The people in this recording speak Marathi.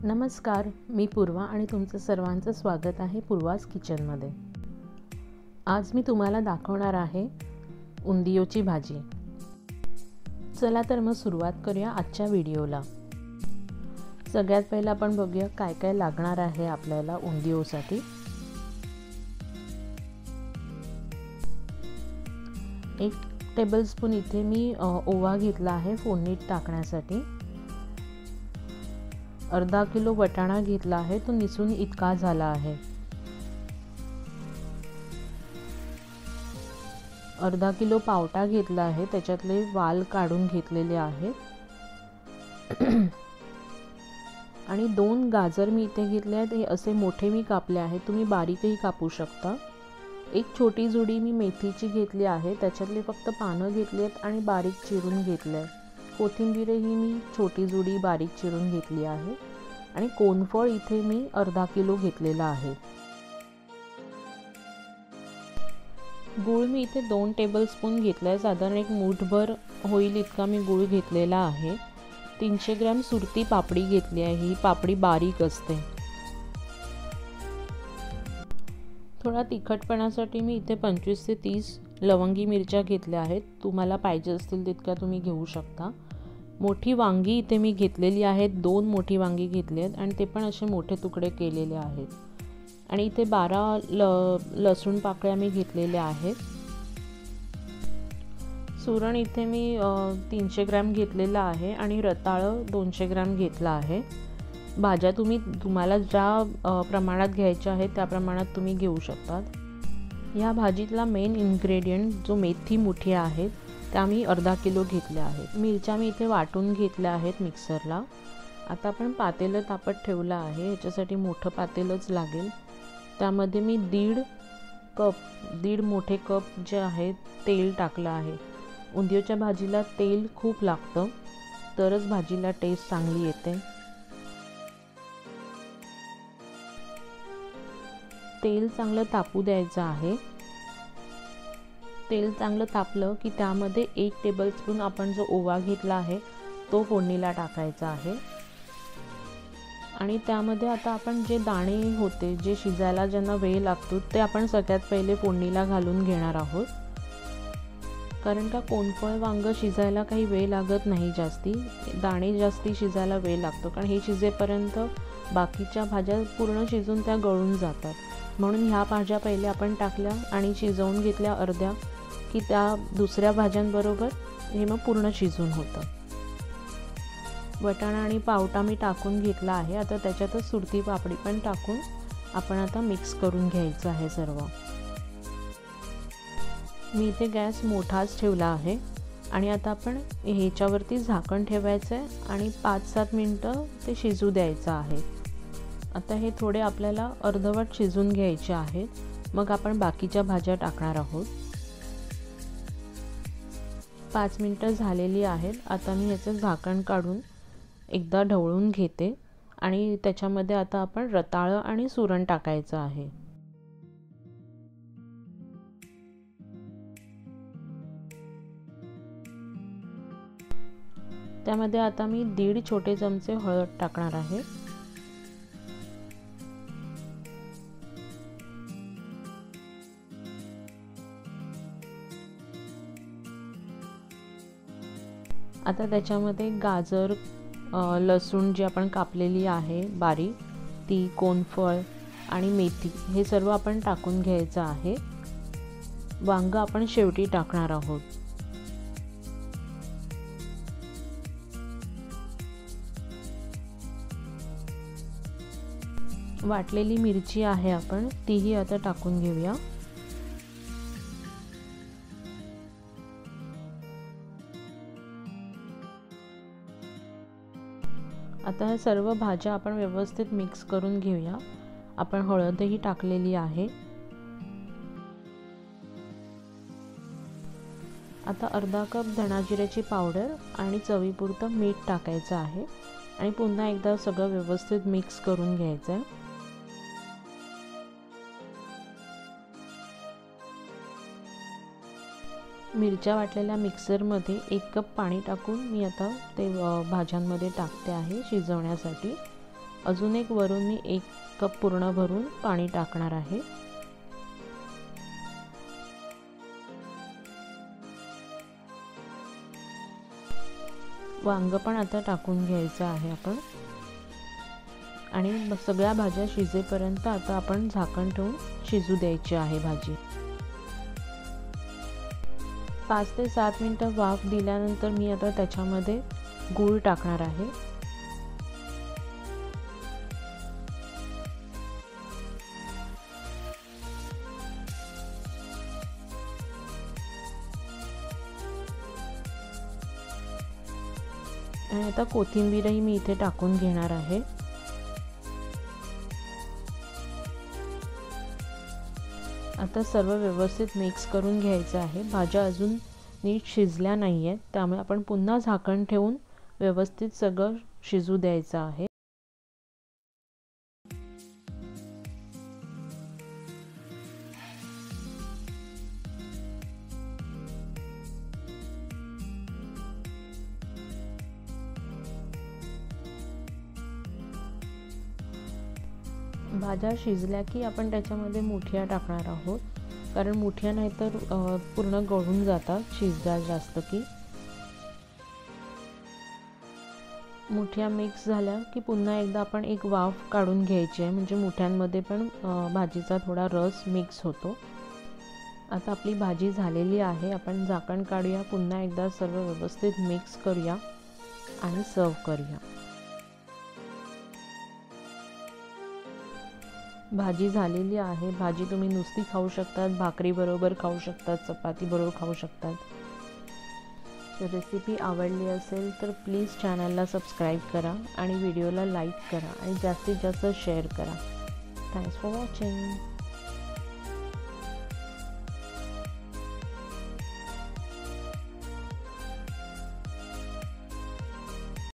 नमस्कार, मी पूर्वा आणि तुमचं सर्वांचं स्वागत आहे पूर्वाज किचनमध्ये। आज मी तुम्हाला दाखवणार आहे उंदियोची भाजी। चला तर मग सुरुवात करूया आजच्या व्हिडिओला। सगळ्यात पहिला आपण बघूया काय काय लागणार आहे आपल्याला उंदियोसाठी। 1 टेबलस्पून इथे मी ओवा घेतला आहे फोडणीत टाकण्यासाठी। अर्धा किलो वटाणा घेतला आहे, तो निसून इतका झाला आहे। अर्धा किलो पावटा घेतला आहे, त्याच्यातले वाल काढून घेतलेले आहेत। आणि 2 गाजर मी इथे घेतले आहेत, हे असे मोठे मी कापले आहेत, तुम्ही बारीकही कापू शकता। एक छोटी जुडी मी मेथीची घेतली आहे, त्याच्यातले फक्त पानं घेतली आहेत आणि बारीक चिरून घेतले। कोथिंबीरही मी छोटी जुडी बारीक चिरून घेतली आहे आणि कोनफळ इथे मी अर्धा किलो घेतलेला आहे। गूळ मी इथे 2 टेबलस्पून घेतलाय, साधारण एक मूठभर होईल इतका मी गूळ घेतलेला आहे। 300 ग्रॅम सुरती पापडी घेतली आहे, ही पापडी बारीक असते। थोडा तिखटपणासाठी मी इथे 25 ते 30 लवंगी मिरच्या घेतल्या आहेत, तुम्हाला पाहिजे असतील तितक्या तुम्ही घेऊ शकता। मोठी वांगी इथे मी घेतलेली आहेत, 2 मोठी वांगी घेतली आहेत आणि ते पण असे मोठे तुकडे केलेले आहेत। आणि इथे 12 लसूण पाकळ्या मी घेतलेल्या आहेत। सुरण इथे मी 300 ग्रॅम घेतलेला आहे आणि रताळ 200 ग्रॅम घेतला आहे। भाज्या तुम्हाला ज्या प्रमाणात घ्यायच्या आहेत त्या प्रमाणात तुम्ही घेऊ शकतात। या भाजीतला मेन इन्ग्रेडियंट जो मेथी मुठी आहेत त्या मी अर्धा किलो घेतल्या आहेत। मिरच्या मी इथे वाटून घेतल्या आहेत मिक्सरला। आता आपण पातेलं तापत ठेवलं आहे, याच्यासाठी मोठं पातेलच लागेल। त्यामध्ये मी दीड मोठे कप जे आहे तेल टाकलं आहे। उंदियोच्या भाजीला तेल खूप लागतं, तरच भाजीला टेस्ट चांगली येते। तेल चांगलं तापू द्यायचं आहे। तेल चांगलं तापलं की त्यामध्ये 1 टेबलस्पून आपण जो ओवा घेतला आहे तो फोडणीला टाकायचा आहे। आणि त्यामध्ये आता आपण जे दाणे होते जे शिजायला ज्यांना वेळ लागतो ते आपण सगळ्यात पहिले फोडणीला घालून घेणार आहोत। कारण का कोनफळ वांग शिजायला काही वेळ लागत नाही जास्ती, दाणे जास्ती शिजायला वेळ लागतो, कारण हे शिजेपर्यंत बाकीच्या भाज्या पूर्ण शिजून त्या गळून जातात। म्हणून ह्या भाज्या पहिले आपण टाकल्या आणि शिजवून घेतल्या अर्ध्या की त्या दुसऱ्या भाज्यांबरोबर हे मग पूर्ण शिजून होतं। वटाणा आणि पावटा मी टाकून घेतला आहे। आता त्याच्यातच सुरती पापडी पण टाकून आपण आता मिक्स करून घ्यायचं आहे सर्व। मी इथे गॅस मोठाच ठेवला आहे आणि आता आपण ह्याच्यावरती झाकण ठेवायचं आहे आणि 5-7 मिनिटं ते शिजू द्यायचं आहे। आता हे थोडे आपल्याला अर्धवट शिजून घ्यायचे आहेत, मग आपण बाकीच्या भाज्या टाकणार आहोत। 5 मिनिटं झालेली आहेत। आता मी याचं झाकण काढून एकदा ढवळून घेते आणि त्याच्यामध्ये आता आपण रताळं आणि सुरण टाकायचं आहे। त्यामध्ये आता मी 1.5 छोटे चमचे हळद टाकणार आहे। आता त्याच्यामध्ये गाजर, लसूण जी आपण कापलेली आहे बारीक ती, कोनफळ आणि मेथी हे सर्व आपण टाकून घ्यायचं आहे। वांग आपण शेवटी टाकणार आहोत। वाटलेली मिरची आहे आपण तीही आता टाकून घेऊया। आता ह्या सर्व भाज्या आपण व्यवस्थित मिक्स करून घेऊया। आपण हळदही टाकलेली आहे। आता अर्धा कप धणाजिऱ्याची पावडर आणि चवीपुरतं मीठ टाकायचं आहे आणि पुन्हा एकदा सगळं व्यवस्थित मिक्स करून घ्यायचं आहे। मिरच्या वाटलेल्या मिक्सरमध्ये 1 कप पाणी टाकून मी आता ते भाज्यांमध्ये टाकते आहे शिजवण्यासाठी। अजून एक वरून मी 1 कप पूर्ण भरून पाणी टाकणार आहे. वांग पण आता टाकून घ्यायचं आहे आपण आणि सगळ्या भाज्या शिजेपर्यंत आता आपण झाकण ठेवून शिजू द्यायची आहे भाजी. 5 ते 7 मिनिटं वाफ दिल्यानंतर मी आता त्याच्यामध्ये गूळ टाकणार आहे. आणि आता कोथिंबीरही मी इथे टाकून घेणार आहे. आता सर्व व्यवस्थित मिक्स करून घ्यायचं आहे. भाज्या अजून नीट शिजल्या नाही आहेत, त्यामुळे आपण पुन्हा झाकण ठेवून व्यवस्थित सगळं शिजू द्यायचं आहे. भाज्या शिजल्या की आपण त्याच्यामध्ये मुठिया टाकणार आहोत, कारण मुठिया नाहीतर पूर्ण गळून जातात शिजल्या जास्त की. मुठिया मिक्स झाल्या की पुन्हा एकदा आपण एक वाफ काढून घ्यायची आहे, म्हणजे मुठ्यांमध्ये पण भाजीचा थोडा रस मिक्स होतो. आता आपली भाजी झालेली आहे. आपण झाकण काढूया, पुन्हा एकदा सर्व व्यवस्थित मिक्स करूया आणि सर्व करूया. भाजी झालेली आहे. भाजी तुम्ही नुसती खाऊ शकतात, भाकरी बरोबर खाऊ शकतात, चपाती बरोबर खाऊ शकतात. तर रेसिपी आवडली असेल तर प्लीज चॅनलला सबस्क्राईब करा आणि व्हिडिओला लाईक करा आणि जास्तीत जास्त शेअर करा. Thanks for watching.